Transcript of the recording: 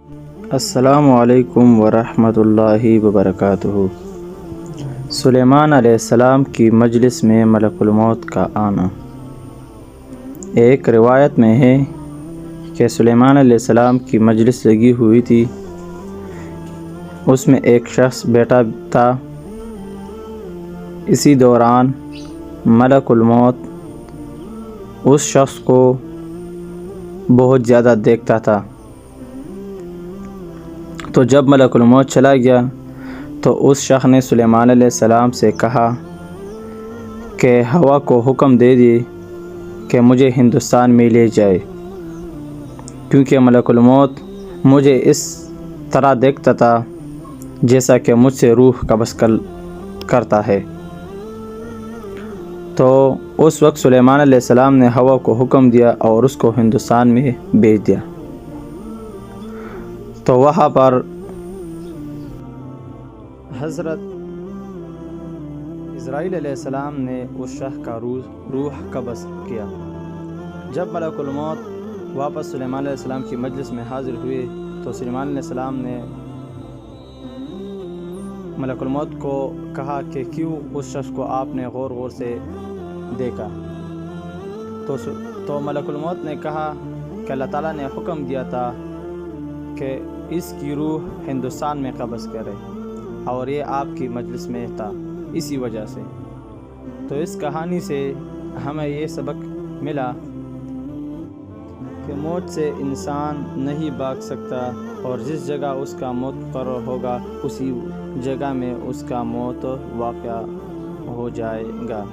السلام علیکم ورحمۃ اللہ وبرکاتہ۔ سلیمان علیہ السلام کی مجلس میں ملک الموت کا آنا۔ ایک روایت میں ہے کہ سلیمان علیہ السلام کی مجلس لگی ہوئی تھی، اس میں ایک شخص بیٹھا تھا۔ اسی دوران ملک الموت اس شخص کو بہت زیادہ دیکھتا تھا، تو جب ملک الموت چلا گیا تو اس شخص نے سلیمان علیہ السلام سے کہا کہ ہوا کو حکم دے دی کہ مجھے ہندوستان میں لے جائے، کیونکہ ملک الموت مجھے اس طرح دیکھتا تھا جیسا کہ مجھ سے روح قبض کرتا ہے۔ تو اس وقت سلیمان علیہ السلام نے ہوا کو حکم دیا اور اس کو ہندوستان میں بھیج دیا۔ تو وہاں پر حضرت اسرائیل علیہ السلام نے اس شخص کا روح قبض کیا۔ جب ملک الموت واپس سلیمان علیہ السلام کی مجلس میں حاضر ہوئے تو سلیمان علیہ السلام نے ملک الموت کو کہا کہ کیوں اس شخص کو آپ نے غور سے دیکھا؟ تو ملک الموت نے کہا کہ اللہ تعالیٰ نے حکم دیا تھا کہ اس کی روح ہندوستان میں قبض کرے، اور یہ آپ کی مجلس میں تھا، اسی وجہ سے۔ تو اس کہانی سے ہمیں یہ سبق ملا کہ موت سے انسان نہیں بھاگ سکتا، اور جس جگہ اس کا موت مقرر ہوگا اسی جگہ میں اس کا موت واقع ہو جائے گا۔